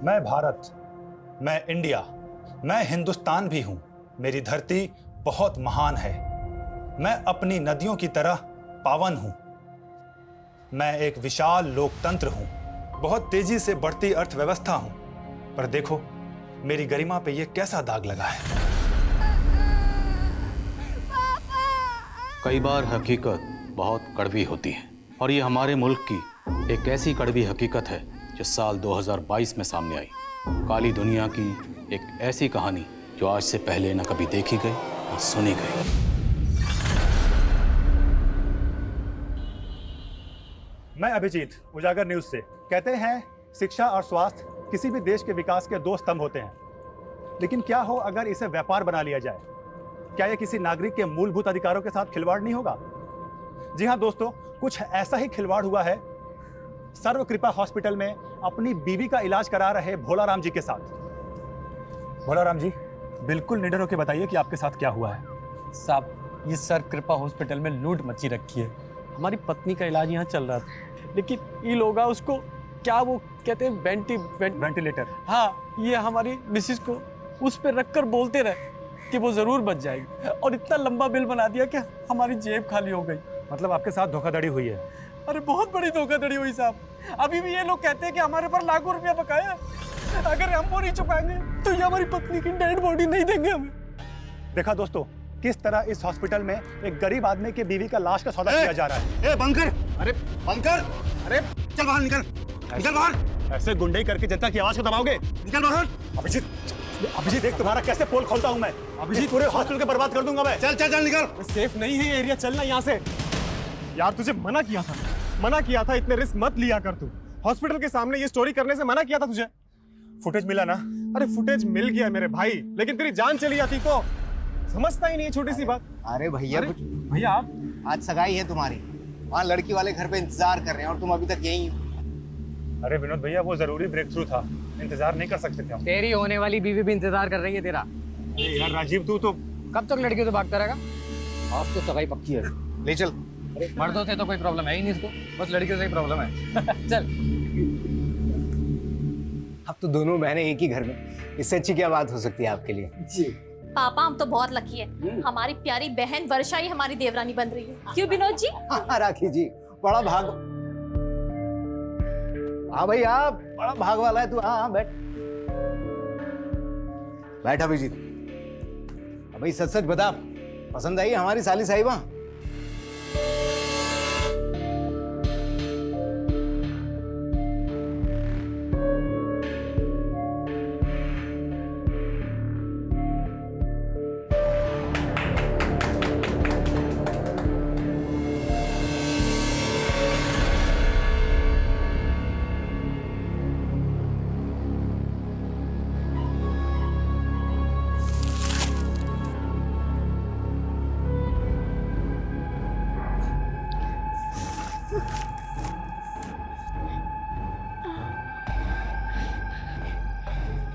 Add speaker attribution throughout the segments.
Speaker 1: मैं भारत, मैं इंडिया, मैं हिंदुस्तान भी हूं। मेरी धरती बहुत महान है। मैं अपनी नदियों की तरह पावन हूं। मैं एक विशाल लोकतंत्र हूं। बहुत तेजी से बढ़ती अर्थव्यवस्था हूं। पर देखो, मेरी गरिमा पे ये कैसा दाग लगा है।
Speaker 2: कई बार हकीकत बहुत कड़वी होती है और ये हमारे मुल्क की एक ऐसी कड़वी हकीकत है जो साल 2022 में सामने आई। काली दुनिया की एक ऐसी कहानी जो आज से पहले न कभी देखी गई न सुनी गई।
Speaker 1: मैं अभिजीत, उजागर न्यूज से। कहते हैं शिक्षा और स्वास्थ्य किसी भी देश के विकास के दो स्तंभ होते हैं, लेकिन क्या हो अगर इसे व्यापार बना लिया जाए? क्या यह किसी नागरिक के मूलभूत अधिकारों के साथ खिलवाड़ नहीं होगा? जी हां दोस्तों, कुछ ऐसा ही खिलवाड़ हुआ है सर्व कृपा हॉस्पिटल में अपनी बीवी का इलाज करा रहे भोलाराम जी के साथ। भोलाराम जी, बिल्कुल निडर होकर बताइए कि आपके साथ क्या हुआ है।
Speaker 3: साहब, ये सर्व कृपा हॉस्पिटल में लूट मची रखी है। हमारी पत्नी का इलाज यहाँ चल रहा था, लेकिन ये लोग उसको क्या वो कहते हैं
Speaker 1: वेंटिलेटर।
Speaker 3: हाँ, ये हमारी मिसिस को उस पर रखकर बोलते रहे कि वो जरूर बच जाएगी, और इतना लंबा बिल बना दिया कि हमारी जेब खाली हो गई।
Speaker 1: मतलब आपके साथ धोखाधड़ी हुई है?
Speaker 3: अरे बहुत बड़ी धोखाधड़ी हुई साहब। अभी भी ये लोग कहते हैं कि हमारे पर लाखों रुपया बकाया है। अगर हम वो नहीं चुकाएंगे तो ये हमारी पत्नी की डेड बॉडी नहीं देंगे हमें।
Speaker 1: देखा दोस्तों, किस तरह इस हॉस्पिटल में एक गरीब आदमी की बीवी का लाश का सौदा किया जा रहा है।
Speaker 4: ए बंद कर! अरे बंद कर! अरे चल बाहर निकल! निकल बाहर!
Speaker 1: ऐसे गुंडई करके जनता की आवाज को दबाओगे?
Speaker 4: निकल बाहर!
Speaker 1: अभिजीत देख तुम्हारा कैसे पोल खोलता हूं मैं। अभिजीत पूरे हॉस्पिटल के बर्बाद कर दूंगा मैं।
Speaker 4: चल चल चल निकल!
Speaker 5: सेफ नहीं है ये एरिया, चलना यहाँ से। यार तुझे मना किया था इतने रिस्क मत लिया कर तू। हॉस्पिटल के सामने ये स्टोरी करने से मना किया था तुझे।
Speaker 1: फुटेज मिला ना?
Speaker 5: अरे फुटेज मिल गया मेरे भाई, लेकिन तेरी जान चली जाती तो। समझता ही नहीं है छोटी सी बात।
Speaker 6: अरे भैया
Speaker 5: भैया आप
Speaker 6: आज सगाई है तुम्हारी, वहाँ लड़की वाले घर पे इंतजार कर रहे हैं और तुम अभी तक यहीं हो।
Speaker 1: अरे विनोद भैया, वो जरूरी ब्रेक थ्रू था, इंतजार नहीं कर सकते थे हम।
Speaker 7: तेरी होने वाली बीवी भी इंतजार कर रही है तेरा।
Speaker 1: अरे यार राजीव, तू तो
Speaker 7: कब तक लड़कियों से भागता रहेगा? आज तो सगाई पक्की है।
Speaker 6: ले चल।
Speaker 7: मर्दों से तो कोई प्रॉब्लम है ही नहीं इसको, बस लड़कियों से ही प्रॉब्लम है। चल।
Speaker 6: अब तो दोनों बहनें एक ही घर में, इससे अच्छी क्या बात हो सकती है आपके लिए?
Speaker 5: जी
Speaker 8: पापा, हम तो बहुत लकी है। हमारी प्यारी बहन वर्षा ही हमारी देवरानी बन रही है। क्यों विनोद जी?
Speaker 6: हाँ राखी जी, बड़ा भाग। हाँ भाई, आप बड़ा भाग वाला है तू। हाँ बैठ बैठ अभिजीत। अब भाई सच सच बता, पसंद आई हमारी साली साहिबा?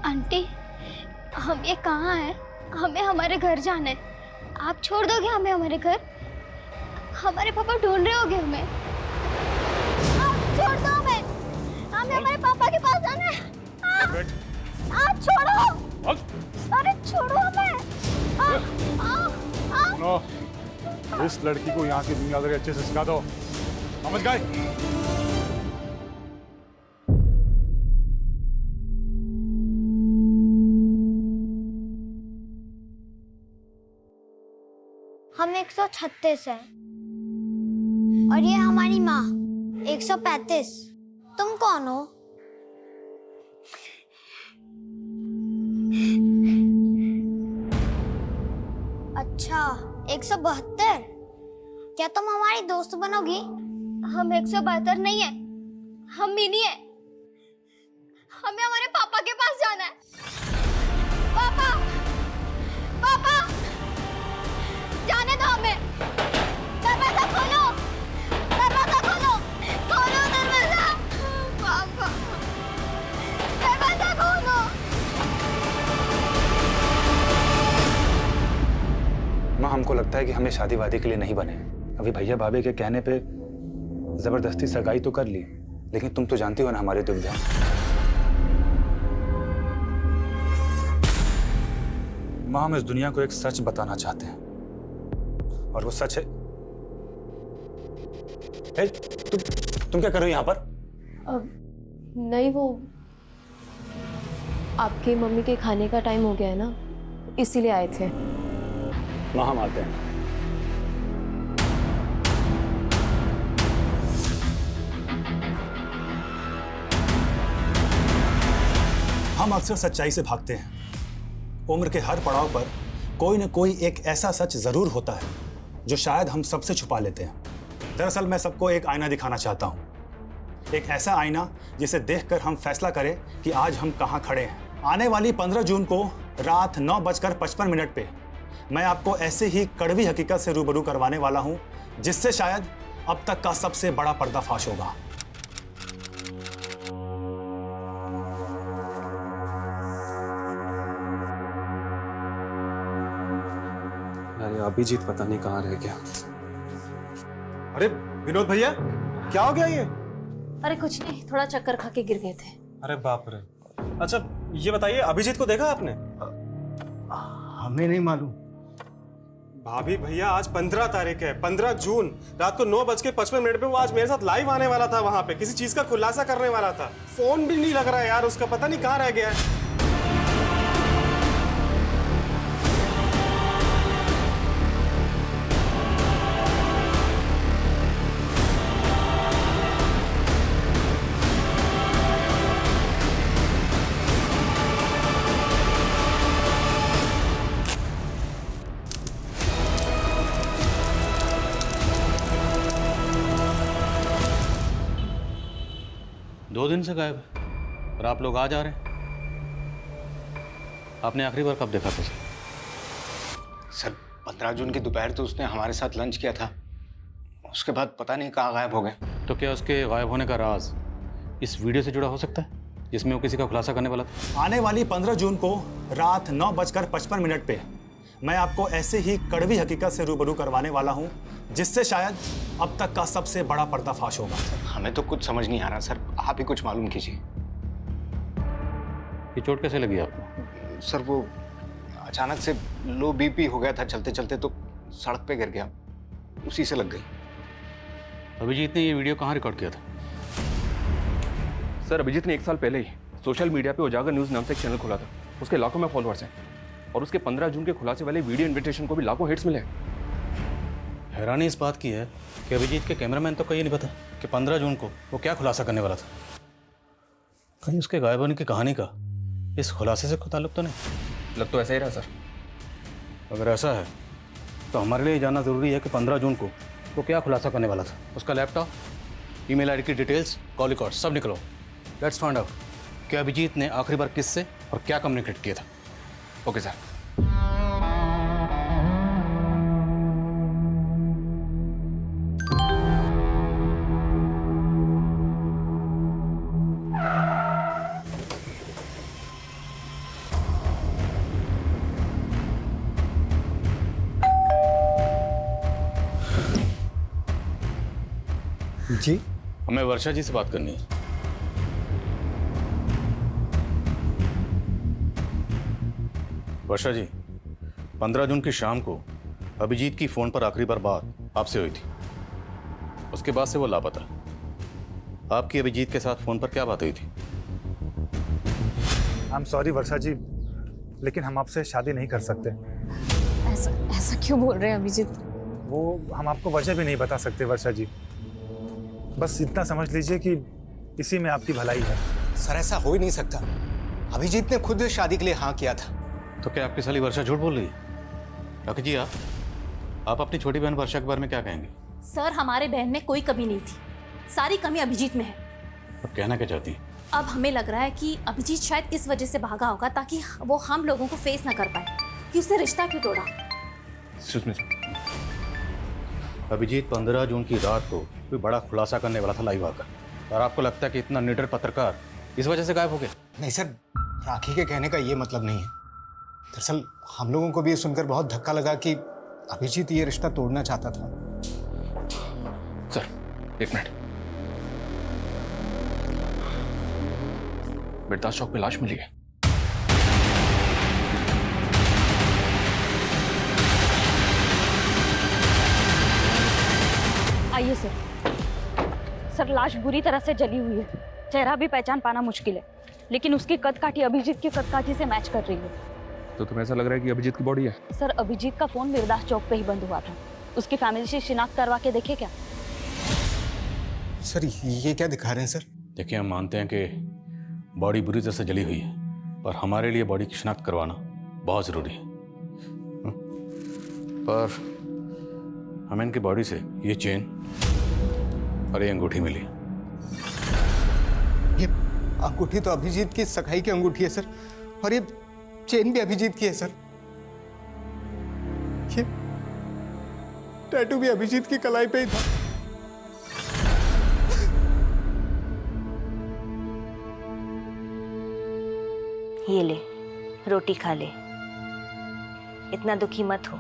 Speaker 9: आंटी, हम ये कहाँ हैं? हमें हमारे घर जाना है। आप छोड़ दोगे हमें हमारे घर? हमारे पापा ढूंढ रहे होंगे हमें। आप छोड़ दो हमें, हमें हमारे पापा के पास जाना है। आप छोड़ो! अरे छोड़ो हमें!
Speaker 5: इस लड़की को यहाँ की दुनियादारी अच्छे से सिखा दो, समझ गए?
Speaker 9: हम 136 हैं और ये हमारी माँ 135। तुम कौन हो? अच्छा, 172। क्या तुम हमारी दोस्त बनोगी? हम 172 नहीं है, हम मिनी है। हमें हमारे पापा के पास जाना है। पापा, पापा, जाने दो हमें। दरवाजा खोलो, दरवाजा खोलो, खोलो दरवाजा। पापा, दरवाजा खोलो।
Speaker 1: माँ, हमको लगता है कि हमें शादी वादी के लिए नहीं बने। अभी भैया भाभी के कहने पे जबरदस्ती सगाई तो कर ली, लेकिन तुम तो जानती हो ना हमारी दुविधा। माँ, हम इस दुनिया को एक सच बताना चाहते हैं और वो सच है। हे, तुम क्या कर रहे हो यहाँ पर?
Speaker 10: नहीं, वो आपकी मम्मी के खाने का टाइम हो गया है ना, इसीलिए आए थे।
Speaker 1: वहां हम आते हैं। हम अक्सर सच्चाई से भागते हैं। उम्र के हर पड़ाव पर कोई न कोई एक ऐसा सच जरूर होता है जो शायद हम सबसे छुपा लेते हैं। दरअसल मैं सबको एक आईना दिखाना चाहता हूँ, एक ऐसा आईना जिसे देखकर हम फैसला करें कि आज हम कहाँ खड़े हैं। आने वाली 15 जून को रात 9:55 पे मैं आपको ऐसे ही कड़वी हकीकत से रूबरू करवाने वाला हूँ जिससे शायद अब तक का सबसे बड़ा पर्दाफाश होगा।
Speaker 5: अरे अभिजीत पता नहीं कहाँ रह गया। अरे विनोद भैया, क्या हो गया ये?
Speaker 10: अरे कुछ नहीं, थोड़ा चक्कर खा के गिर गए थे।
Speaker 5: अरे बाप रे। अच्छा ये बताइए, अभिजीत को देखा आपने?
Speaker 6: हमें नहीं मालूम।
Speaker 5: भाभी भैया, आज 15 तारीख है, 15 जून रात को 9:55 पे वो आज मेरे साथ लाइव आने वाला था, वहां पे किसी चीज का खुलासा करने वाला था। फोन भी नहीं लग रहा है यार उसका, पता नहीं कहाँ रह गया है।
Speaker 2: दो दिन से गायब है और आप लोग आ जा रहे हैं। आपने आखिरी बार कब देखा था
Speaker 6: सर 15 जून की दोपहर तो उसने हमारे साथ लंच किया था, उसके बाद पता नहीं कहाँ गायब हो गए।
Speaker 2: तो क्या उसके गायब होने का राज इस वीडियो से जुड़ा हो सकता है जिसमें वो किसी का खुलासा करने वाला था?
Speaker 1: आने वाली 15 जून को रात 9:55 पे मैं आपको ऐसे ही कड़वी हकीकत से रूबरू करवाने वाला हूं जिससे शायद अब तक का सबसे बड़ा पर्दाफाश होगा।
Speaker 6: हमें तो कुछ समझ नहीं आ रहा सर, आप ही कुछ मालूम कीजिए।
Speaker 2: ये चोट कैसे लगी आपको?
Speaker 6: सर वो अचानक से लो बीपी हो गया था, चलते चलते तो सड़क पे गिर गया, उसी से लग गई।
Speaker 2: अभिजीत ने ये वीडियो कहाँ रिकॉर्ड किया था?
Speaker 11: सर अभिजीत ने 1 साल पहले ही सोशल मीडिया पे उजागर न्यूज़ नाम से एक चैनल खोला था। उसके लाखों में फॉलोअर्स हैं और उसके 15 जून के खुलासे वाले वीडियो इन्विटेशन को भी लाखों हिट्स मिले।
Speaker 2: हैरानी इस बात की है कि अभिजीत के कैमरामैन तो ये नहीं पता कि 15 जून को वो क्या खुलासा करने वाला था। कहीं उसके गायब होने की कहानी का इस खुलासे से कोई ताल्लुक तो नहीं?
Speaker 11: लग तो ऐसा ही रहा सर।
Speaker 2: अगर ऐसा है तो हमारे लिए जानना ज़रूरी है कि 15 जून को वो क्या खुलासा करने वाला था। उसका लैपटॉप, ईमेल आईडी की डिटेल्स, कॉल रिकॉर्ड सब निकलो। लेट्स फाइंड आउट कि अभिजीत ने आखिरी बार किससे और क्या कम्युनिकेट किया था।
Speaker 11: Okay sir.
Speaker 6: जी
Speaker 2: हमें वर्षा जी से बात करनी है। वर्षा जी, 15 जून की शाम को अभिजीत की फोन पर आखिरी बार बात आपसे हुई थी, उसके बाद से वो लापता। आपकी अभिजीत के साथ फोन पर क्या बात हुई थी?
Speaker 1: आई एम सॉरी वर्षा जी, लेकिन हम आपसे शादी नहीं कर सकते।
Speaker 10: ऐसा क्यों बोल रहे हैं अभिजीत?
Speaker 1: वो हम आपको वजह भी नहीं बता सकते वर्षा जी। बस इतना समझ लीजिए कि इसी में आपकी भलाई है।
Speaker 6: सर ऐसा हो ही नहीं सकता, अभिजीत ने खुद शादी के लिए हाँ किया था।
Speaker 2: तो क्या आपकी साली वर्षा झूठ बोल रही है? राखी जी, आप अपनी छोटी बहन वर्षा के बारे में क्या कहेंगे?
Speaker 8: सर हमारे बहन में कोई कमी नहीं थी, सारी कमी अभिजीत में है।
Speaker 2: अब कहना क्या चाहती हैं?
Speaker 8: अब हमें लग रहा है कि अभिजीत शायद इस वजह से भागा होगा ताकि वो हम लोगों को फेस ना कर पाए कि उसने रिश्ता क्यों तोड़ा।
Speaker 2: अभिजीत 15 जून की रात को कोई बड़ा खुलासा करने वाला था लाइव आकर, और आपको लगता है कि इतना निडर पत्रकार इस वजह से गायब हो गया?
Speaker 6: नहीं सर, राखी के कहने का ये मतलब नहीं है। दरअसल हम लोगों को भी ये सुनकर बहुत धक्का लगा कि अभिजीत ये रिश्ता तोड़ना चाहता था।
Speaker 11: Sir 1 minute. बेटास चौक पे लाश मिली है।
Speaker 12: आइए सर। सर लाश बुरी तरह से जली हुई है, चेहरा भी पहचान पाना मुश्किल है, लेकिन उसकी कदकाठी अभिजीत की कदकाठी से मैच कर रही है।
Speaker 11: तो तुम्हें ऐसा लग रहा है कि अभिजीत की बॉडी है?
Speaker 12: सर अभिजीत का फोन मिर्दास चौक पे ही बंद हुआ था, उसकी फैमिली से शिनाख्त करवा के देखे क्या?
Speaker 6: सर ये क्या दिखा रहे हैं सर?
Speaker 2: देखिए, हम मानते हैं कि बॉडी बुरी तरह से जली हुई है, पर हमारे लिए बॉडी की शिनाख्त करवाना बहुत ज़रूरी है। पर हमें इनकी बॉडी से ये चेन और ये अंगूठी मिली।
Speaker 6: ये अंगूठी तो अभिजीत की सगाई की अंगूठी है सर, और ये चेन भी अभिजीत की है सर। ये टैटू भी अभिजीत की कलाई पे ही था।
Speaker 12: ये ले, रोटी खा ले, इतना दुखी मत हो,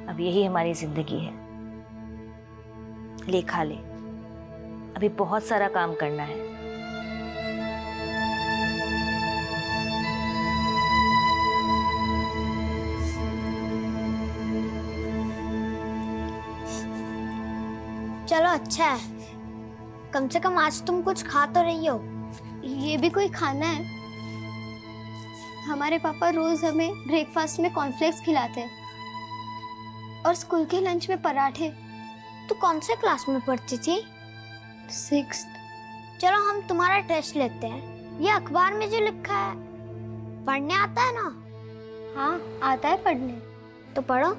Speaker 12: अब यही हमारी जिंदगी है। ले खा ले, अभी बहुत सारा काम करना है।
Speaker 9: चलो अच्छा है, कम से कम आज तुम कुछ खा तो रही हो। ये भी कोई खाना है? हमारे पापा रोज हमें ब्रेकफास्ट में कॉर्नफ्लेक्स खिलाते हैं और स्कूल के लंच में पराठे। तू कौन से क्लास में पढ़ती थी? 6th। चलो हम तुम्हारा टेस्ट लेते हैं। ये अखबार में जो लिखा है पढ़ने आता है ना? हाँ आता है पढ़ने। तो पढ़ो।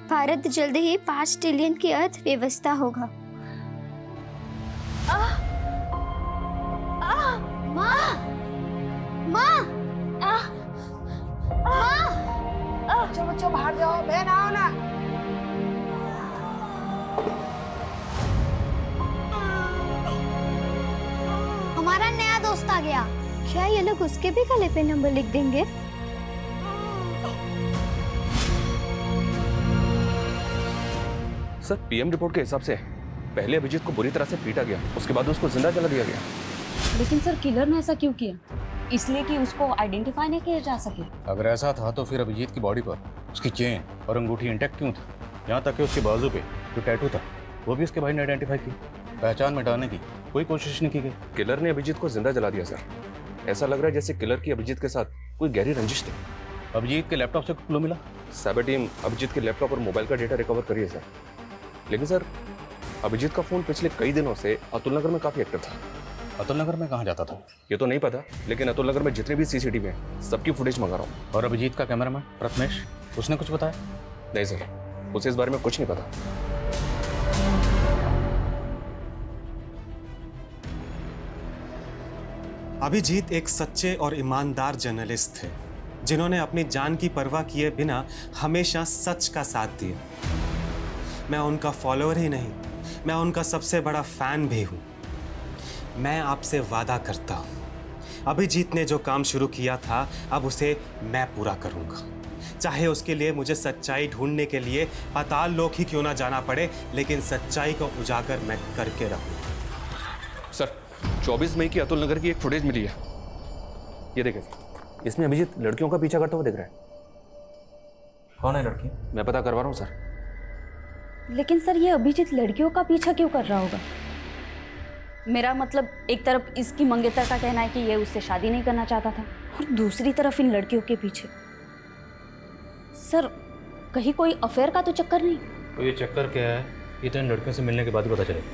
Speaker 9: भारत जल्द ही 5 ट्रिलियन की अर्थव्यवस्था होगा। माँ, माँ,
Speaker 3: बच्चों बच्चों बाहर जाओ, बहन आओ ना।
Speaker 9: हमारा नया दोस्त आ गया। क्या ये लोग उसके भी गले पे नंबर लिख देंगे?
Speaker 11: सर पीएम रिपोर्ट के हिसाब से पहले अभिजीत को बुरी तरह से पीटा गया, उसके बाद उसको जिंदा जला दिया गया।
Speaker 12: लेकिन सर किलर ने ऐसा क्यों किया? इसलिए कि उसको आइडेंटिफाई नहीं किया जा सके।
Speaker 2: अगर ऐसा था तो फिर अभिजीत की बॉडी पर उसकी चेन और अंगूठी इंटैक्ट क्यों थी? यहाँ तक कि उसके बाजू पे जो टैटू था वो भी उसके भाई ने आइडेंटिफाई की। पहचान मिटाने की कोई कोशिश नहीं की गई।
Speaker 11: किलर ने अभिजीत को जिंदा जला दिया सर। ऐसा लग रहा है जैसे किलर की अभिजीत के साथ कोई गहरी रंजिश थी।
Speaker 2: अभिजीत के लैपटॉप से क्लू मिला?
Speaker 11: साइबर टीम अभिजीत के लैपटॉप और मोबाइल का डेटा रिकवर करी है सर। लेकिन सर अभिजीत का फोन पिछले कई दिनों से अतुल नगर में काफी एक्टिव था।
Speaker 2: अतुल नगर में कहाँ जाता था
Speaker 11: ये तो नहीं पता, लेकिन अतुल नगर में जितने भी सीसीटीवी हैं सबकी फुटेज मंगा रहा हूँ।
Speaker 2: और अभिजीत का कैमरामैन प्रथमेश, उसने कुछ बताया?
Speaker 11: नहीं सर, उसे इस बारे में कुछ नहीं पता।
Speaker 5: अभिजीत एक सच्चे और ईमानदार जर्नलिस्ट थे जिन्होंने अपनी जान की परवाह किए बिना हमेशा सच का साथ दिया। मैं उनका फॉलोअर ही नहीं, मैं उनका सबसे बड़ा फैन भी हूं। मैं आपसे वादा करता हूं, अभिजीत ने जो काम शुरू किया था अब उसे मैं पूरा करूंगा, चाहे उसके लिए मुझे सच्चाई ढूंढने के लिए पाताल लोक ही क्यों ना जाना पड़े, लेकिन सच्चाई को उजागर मैं करके रहूंगा।
Speaker 11: सर 24 मई की अतुल नगर की एक फुटेज मिली है, ये देखें। इसमें अभिजीत लड़कियों का पीछा करता हुआ दिख रहा है।
Speaker 7: कौन है लड़की?
Speaker 11: मैं पता करवा रहा हूँ सर।
Speaker 12: लेकिन सर ये अभिजीत लड़कियों का पीछा क्यों कर रहा होगा? मेरा मतलब एक तरफ इसकी मंगेतर का कहना है कि ये उससे शादी नहीं करना चाहता था और दूसरी तरफ इन लड़कियों के पीछे। सर कहीं कोई अफेयर का तो चक्कर नहीं?
Speaker 2: तो ये चक्कर क्या है ये तो इन लड़कियों से मिलने के बाद ही पता चलेगा।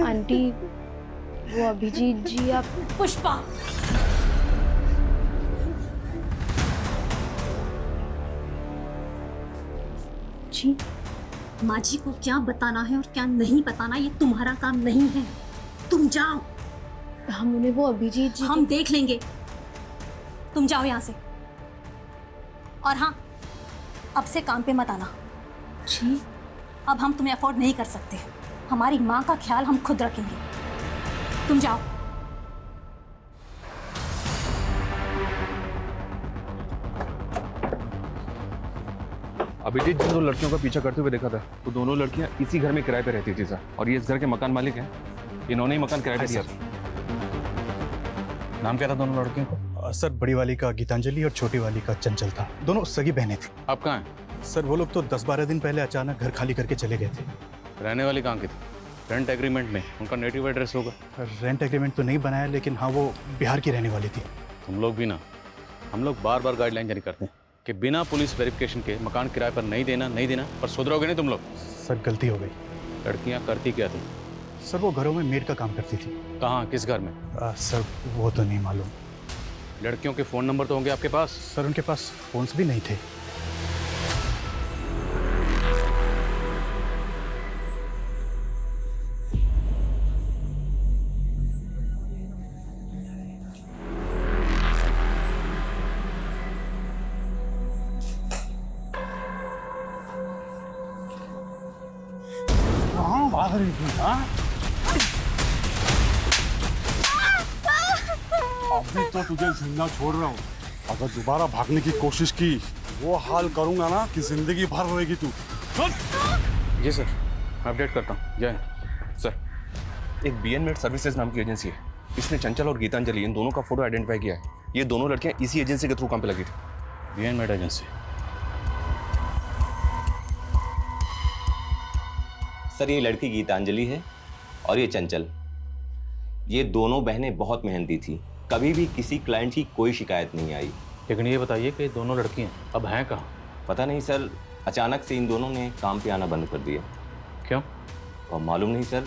Speaker 12: आंटी वो अभिजीत जी आप।
Speaker 8: पुष्पा, जी माँ जी को क्या बताना है और क्या नहीं बताना ये तुम्हारा काम नहीं है। तुम जाओ।
Speaker 10: हम उन्हें वो अभिजीत जी
Speaker 8: हम देख लेंगे, तुम जाओ यहाँ से। और हाँ, अब से काम पे मत आना।
Speaker 10: जी
Speaker 8: अब हम तुम्हें अफोर्ड नहीं कर सकते। हमारी माँ का ख्याल हम खुद रखेंगे। तुम जाओ।
Speaker 11: अभिजीत जिन दो लड़कियों का पीछा करते हुए देखा था वो दोनों लड़कियां इसी घर में किराए पे रहती थी सर, और ये इस घर के मकान मालिक हैं। इन्होंने ही मकान किराए पे दिया था।
Speaker 2: नाम क्या था दोनों लड़कियों को?
Speaker 1: सर बड़ी वाली का गीतांजलि और छोटी वाली का चंचल था, दोनों सगी बहनें थी।
Speaker 2: आप कहाँ हैं?
Speaker 1: सर वो लोग तो 10-12 दिन पहले अचानक घर खाली करके चले गए थे।
Speaker 2: रहने वाली कहाँ की थी? रेंट एग्रीमेंट में उनका नेटिव एड्रेस होगा।
Speaker 1: रेंट एग्रीमेंट तो नहीं बनाया, लेकिन हाँ वो बिहार की रहने वाली थी।
Speaker 2: तुम लोग भी ना, हम लोग बार बार गाइडलाइन जारी करते हैं कि बिना पुलिस वेरिफिकेशन के मकान किराए पर नहीं देना, पर सुधरोगे नहीं तुम लोग।
Speaker 1: सर गलती हो गई।
Speaker 2: लड़कियाँ करती क्या थी?
Speaker 1: सर वो घरों में मेड का काम करती थी।
Speaker 2: कहाँ, किस घर में?
Speaker 1: सर वो तो नहीं मालूम।
Speaker 2: लड़कियों के फ़ोन नंबर तो होंगे आपके पास?
Speaker 1: सर उनके पास फ़ोन्स भी नहीं थे।
Speaker 4: अभी तो तुझे जिंदा छोड़ रहा हूँ, अगर दोबारा भागने की कोशिश की वो हाल करूंगा ना कि जिंदगी भर रहेगी तू।
Speaker 2: जी सर, अपडेट करता हूँ। जय
Speaker 11: सर, एक BN मेड सर्विसेज नाम की एजेंसी है, इसने चंचल और गीतांजलि इन दोनों का फोटो आइडेंटिफाई किया है। ये दोनों लड़कियां इसी एजेंसी के थ्रू काम पे लगी थी।
Speaker 2: BN made agency?
Speaker 13: सर ये लड़की गीतांजलि है और ये चंचल। ये दोनों बहनें बहुत मेहनती थी, कभी भी किसी क्लाइंट की कोई शिकायत नहीं आई।
Speaker 2: लेकिन ये बताइए कि दोनों लड़कियां अब हैं कहाँ?
Speaker 13: पता नहीं सर, अचानक से इन दोनों ने काम पे आना बंद कर दिया।
Speaker 2: क्यों?
Speaker 13: और मालूम नहीं सर।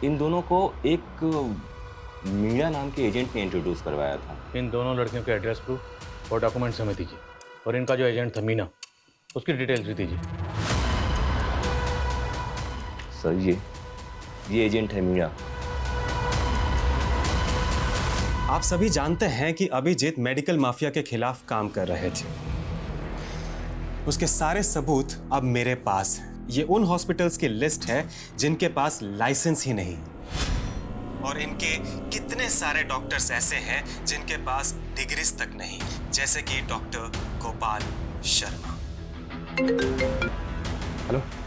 Speaker 13: इन दोनों को एक मीणा नाम के एजेंट ने इंट्रोड्यूस करवाया था।
Speaker 2: इन दोनों लड़कियों के एड्रेस प्रूफ और डॉक्यूमेंट्स हमें दीजिए, और इनका जो एजेंट था मीना, उसकी डिटेल्स भी दीजिए।
Speaker 13: सर ये एजेंट है मीणा।
Speaker 5: आप सभी जानते हैं कि अभिजीत मेडिकल माफिया के खिलाफ काम कर रहे थे। उसके सारे सबूत अब मेरे पास हैं। ये उन हॉस्पिटल्स की लिस्ट है जिनके पास लाइसेंस ही नहीं, और इनके कितने सारे डॉक्टर्स ऐसे हैं जिनके पास डिग्रीज तक नहीं, जैसे कि doctor Gopal Sharma.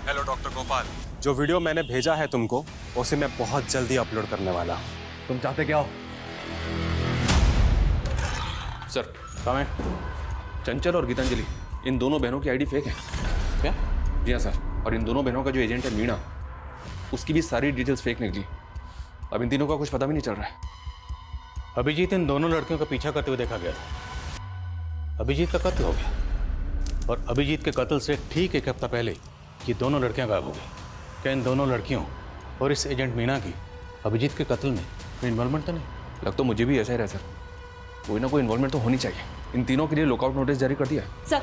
Speaker 5: Hello doctor Gopal, जो वीडियो मैंने भेजा है तुमको, उसे मैं बहुत जल्दी अपलोड करने वाला हूँ।
Speaker 2: तुम चाहते क्या हो? सर, कहाँ है?
Speaker 11: चंचल और गीतांजलि, इन दोनों बहनों की आईडी फेक है।
Speaker 2: क्या?
Speaker 11: जी हाँ सर, और इन दोनों बहनों का जो एजेंट है मीणा, उसकी भी सारी डिटेल्स फेक निकली। अब इन तीनों का कुछ पता भी नहीं चल रहा है।
Speaker 2: अभिजीत इन दोनों लड़कियों का पीछा करते हुए देखा गया था। अभिजीत का कत्ल हो गया, और अभिजीत के कत्ल से ठीक एक हफ्ता पहले ये दोनों लड़कियां गायब हो गई। क्या इन दोनों लड़कियों और इस एजेंट मीना की अभिजीत के कत्ल में कोई इन्वॉल्वमेंट तो नहीं?
Speaker 11: लग तो मुझे भी ऐसा ही रहा सर, कोई ना कोई इन्वॉल्वमेंट तो होनी चाहिए। इन तीनों के लिए लुकआउट नोटिस जारी कर दिया।
Speaker 12: सर,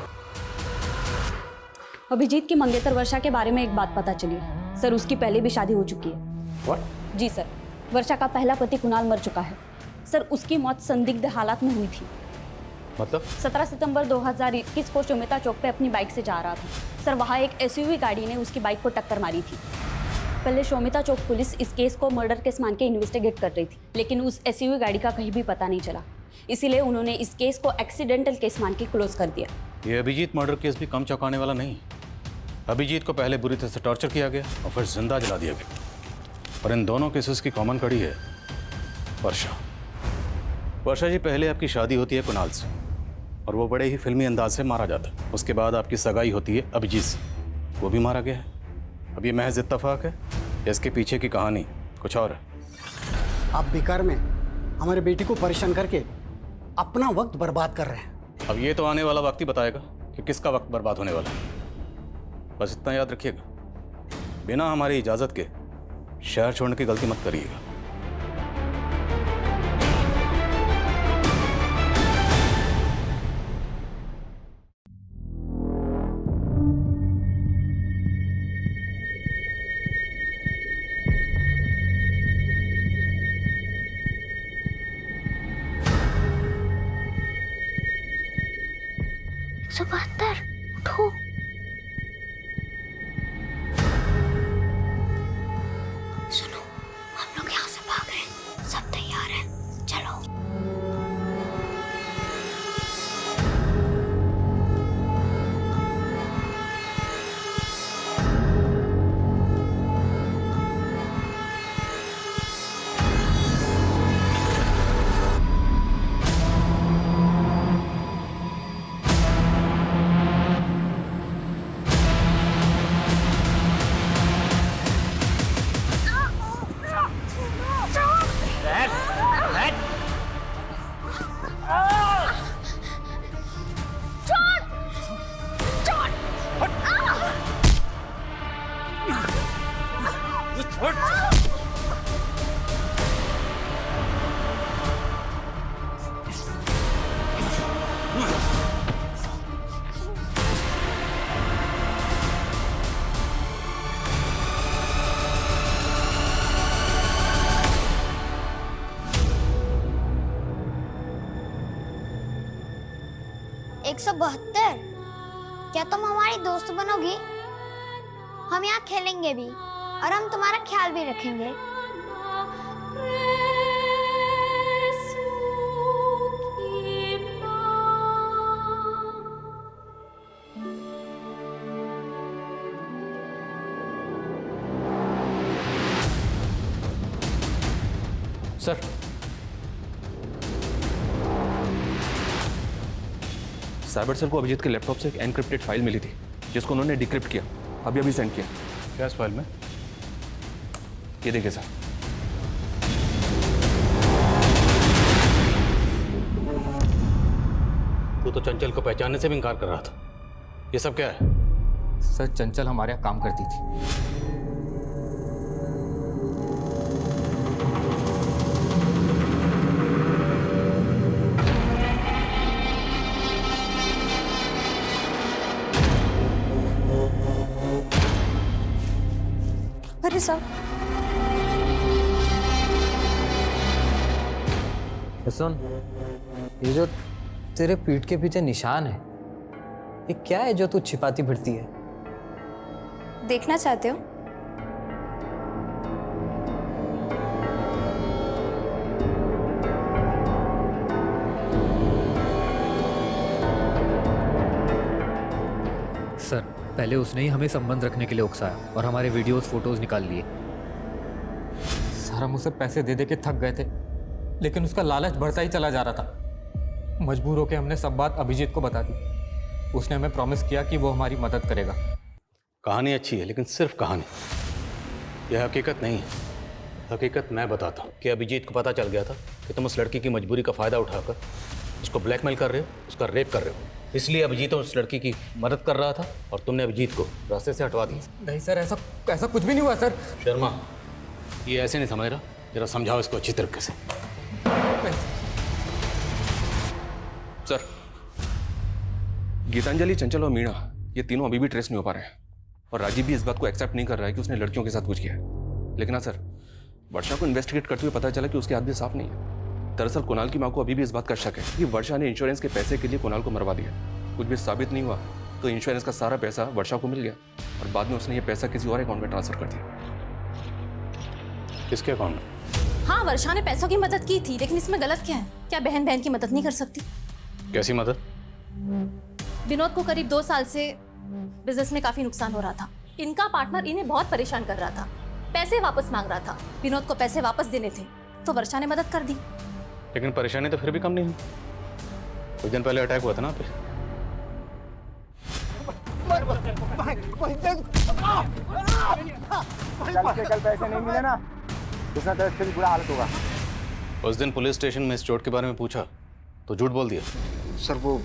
Speaker 12: अभिजीत की मंगेतर वर्षा के बारे में एक बात पता चली है। सर, उसकी पहले भी शादी हो चुकी है।
Speaker 2: What?
Speaker 12: जी सर, वर्षा का पहला पति कुणाल मर चुका है। सर, उसकी मौत संदिग्ध हालात में हुई थी।
Speaker 2: मतलब?
Speaker 12: 17 सितंबर 2021 को शोमिता चौक पे अपनी बाइक से जा रहा था। सर, वहाँ एक SUV गाड़ी ने उसकी बाइक को टक्कर मारी थी। पहले शोमिता चौक पुलिस इस केस को मर्डर केस मान के इन्वेस्टिगेट कर रही थी, लेकिन उस SUV गाड़ी का कहीं भी पता नहीं चला। इसीलिए उन्होंने इस केस को एक्सीडेंटल केस मान के क्लोज कर दिया।
Speaker 2: ये अभिजीत मर्डर केस भी कम चौंकाने वाला नहीं। अभिजीत को पहले बुरी तरह से टॉर्चर किया गया और फिर जिंदा जला दिया गया। और इन दोनों केसेस की कॉमन कड़ी है वर्षा। वर्षा जी, पहले आपकी शादी होती है कुणाल से, और वो बड़े ही फिल्मी अंदाज से मारा जाता है। उसके बाद आपकी सगाई होती है अभिजीत से, वो भी मारा गया है। अब ये महज इत्तेफाक है, इसके पीछे की कहानी कुछ और है।
Speaker 14: आप बेकार में हमारे बेटी को परेशान करके अपना वक्त बर्बाद कर रहे हैं।
Speaker 2: अब ये तो आने वाला वक्त ही बताएगा कि किसका वक्त बर्बाद होने वाला है। बस इतना याद रखिएगा, बिना हमारी इजाज़त के शहर छोड़ने की गलती मत करिएगा।
Speaker 9: उठो। सुनो, हम लोग यहाँ क्या तुम हमारी दोस्त बनोगी? हम यहाँ खेलेंगे भी और हम तुम्हारा ख्याल भी रखेंगे।
Speaker 2: सर,
Speaker 11: साइबर सेल को अभिजीत के लैपटॉप से एक एनक्रिप्टेड फाइल मिली थी जिसको उन्होंने डिक्रिप्ट किया, अभी अभी सेंड किया।
Speaker 2: क्या इस फाइल में?
Speaker 11: ये देखिए सर।
Speaker 2: तू तो चंचल को पहचानने से भी इनकार कर रहा था। ये सब क्या है?
Speaker 7: सर, चंचल हमारे यहाँ काम करती थी।
Speaker 12: अरे साहब,
Speaker 15: सुन, ये जो तेरे पीठ के पीछे निशान है, ये क्या है जो तू छिपाती फिरती है?
Speaker 12: देखना चाहते हो?
Speaker 7: सर, पहले उसने ही हमें संबंध रखने के लिए उकसाया और हमारे वीडियोस फोटोज निकाल लिए। सर, हम उसे पैसे दे दे के थक गए थे, लेकिन उसका लालच बढ़ता ही चला जा रहा था। मजबूर होकर हमने सब बात अभिजीत को बता दी। उसने हमें प्रॉमिस किया कि वो हमारी मदद करेगा।
Speaker 2: कहानी अच्छी है, लेकिन सिर्फ कहानी, यह हकीकत नहीं है। हकीकत मैं बताता हूँ कि अभिजीत को पता चल गया था कि तुम उस लड़की की मजबूरी का फ़ायदा उठाकर उसको ब्लैकमेल कर रहे हो, उसका रेप कर रहे हो। इसलिए अभिजीत उस लड़की की मदद कर रहा था और तुमने अभिजीत को रास्ते से हटवा दिया।
Speaker 7: नहीं सर, ऐसा कुछ भी नहीं हुआ सर।
Speaker 2: शर्मा, ये ऐसे नहीं समझ रहा, जरा समझाओ इसको अच्छी तरीके से।
Speaker 11: सर, गीतांजलि, चंचल और मीणा, ये तीनों अभी भी ट्रेस नहीं हो पा रहे हैं और राजीव भी इस बात को एक्सेप्ट नहीं कर रहा है कि उसने लड़कियों के साथ कुछ किया है। लेकिन हाँ सर, वर्षा को इन्वेस्टिगेट करते हुए पता चला कि उसके हाथ भी साफ नहीं है। दरअसल कुणाल की मां को अभी भी इस बात का शक है कि वर्षा ने इंश्योरेंस के पैसे के लिए कुणाल को मरवा दिया। कुछ भी साबित नहीं हुआ तो इंश्योरेंस का सारा पैसा वर्षा को मिल गया और बाद में उसने ये पैसा किसी और अकाउंट में ट्रांसफर कर दिया।
Speaker 2: किसके अकाउंट में?
Speaker 10: हाँ, वर्षा ने पैसों की मदद की थी, लेकिन इसमें गलत क्या है? क्या बहन बहन की मदद नहीं कर सकती?
Speaker 2: कैसी मदद?
Speaker 10: विनोद को करीब 2 साल से बिजनेस में काफी नुकसान हो रहा था। इनका पार्टनर इन्हें बहुत परेशान कर रहा था, पैसे वापस मांग रहा था। विनोद को पैसे वापस देने थे तो वर्षा ने मदद कर दी।
Speaker 2: लेकिन परेशानी तो फिर भी कम नहीं हुई। कुछ दिन पहले अटैक हुआ था ना आप पे।
Speaker 6: कल पैसे नहीं मिले ना, दूसरा तरफ से भी बुरा हालत होगा।
Speaker 2: उस दिन पुलिस स्टेशन में इस चोट के बारे में पूछा तो झूठ बोल दिया।
Speaker 6: सर, वो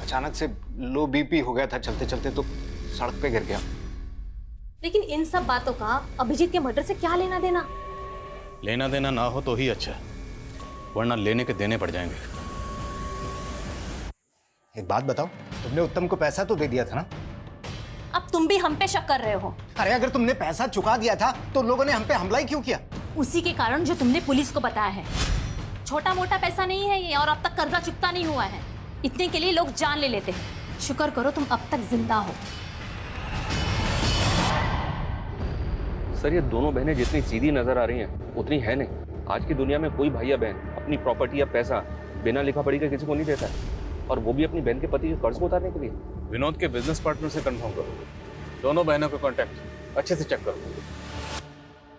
Speaker 6: अचानक से लो बीपी हो गया था, चलते चलते तो सड़क पे गिर गया।
Speaker 10: लेकिन इन सब बातों का अभिजीत के मर्डर से क्या लेना देना?
Speaker 2: लेना देना ना हो तो ही अच्छा है, वरना लेने के देने पड़ जाएंगे।
Speaker 6: एक बात बताओ, तुमने उत्तम को पैसा तो दे दिया था ना?
Speaker 10: अब तुम भी हम पे शक कर रहे हो।
Speaker 6: अरे अगर तुमने पैसा चुका दिया था तो लोगों ने हम पे हमला ही क्यों किया?
Speaker 10: उसी के कारण जो तुमने पुलिस को बताया है। छोटा मोटा पैसा नहीं है ये, और अब तक कर्जा चुकता नहीं हुआ है। इतने के लिए लोग जान ले लेते हैं। शुक्र करो तुम अब तक जिंदा हो।
Speaker 11: सर, ये दोनों बहनें जितनी सीधी नजर आ रही हैं उतनी है नहीं। आज की दुनिया में कोई भाई या बहन अपनी प्रॉपर्टी या पैसा बिना लिखा पढ़ी के किसी को नहीं देता है, और वो भी अपनी बहन के पति के कर्ज को उतारने के लिए।
Speaker 2: विनोद के बिजनेस पार्टनर से कंफर्म करो, दोनों बहनों को कांटेक्ट अच्छे से चेक करो।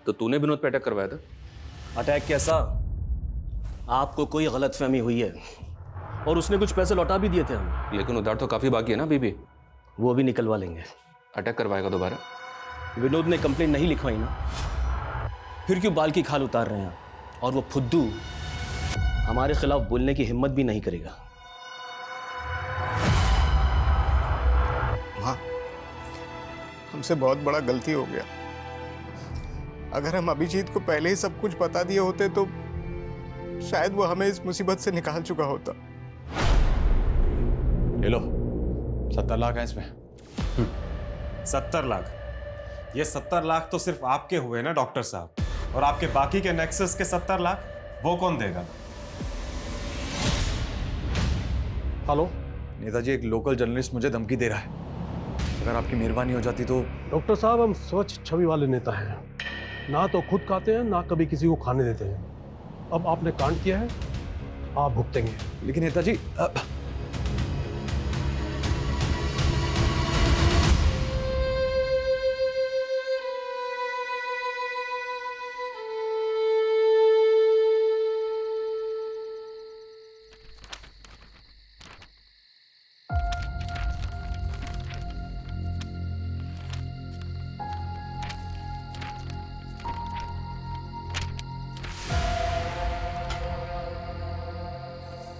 Speaker 11: तो तूने विनोद पे अटैक करवाया था?
Speaker 3: अटैक कैसा? आपको कोई गलतफहमी हुई है, और उसने कुछ पैसे लौटा भी दिए थे हमें।
Speaker 11: लेकिन उधार तो काफी बाकी है ना बीबी।
Speaker 3: वो भी निकलवा लेंगे।
Speaker 11: अटैक करवाएगा दोबारा?
Speaker 3: विनोद ने कंप्लेंट नहीं लिखवाई ना, फिर क्यों बाल की खाल उतार रहे हैं? और वो फुद्दू हमारे खिलाफ बोलने की हिम्मत भी नहीं करेगा।
Speaker 6: हाँ, हमसे बहुत बड़ा गलती हो गया। अगर हम अभिजीत को पहले ही सब कुछ बता दिए होते तो शायद वो हमें इस मुसीबत से निकाल चुका होता।
Speaker 11: ले लो, 70 लाख है इसमें।
Speaker 5: 70 लाख? ये 70 लाख तो सिर्फ आपके हुए ना डॉक्टर साहब, और आपके बाकी के नेक्सस के 70 लाख वो कौन देगा?
Speaker 16: हेलो नेताजी, एक लोकल जर्नलिस्ट मुझे धमकी दे रहा है। अगर आपकी मेहरबानी हो जाती तो।
Speaker 17: डॉक्टर साहब, हम स्वच्छ छवि वाले नेता हैं, ना तो खुद खाते हैं ना कभी किसी को खाने देते हैं। अब आपने कांड किया है, आप भुगतेंगे।
Speaker 16: लेकिन नेताजी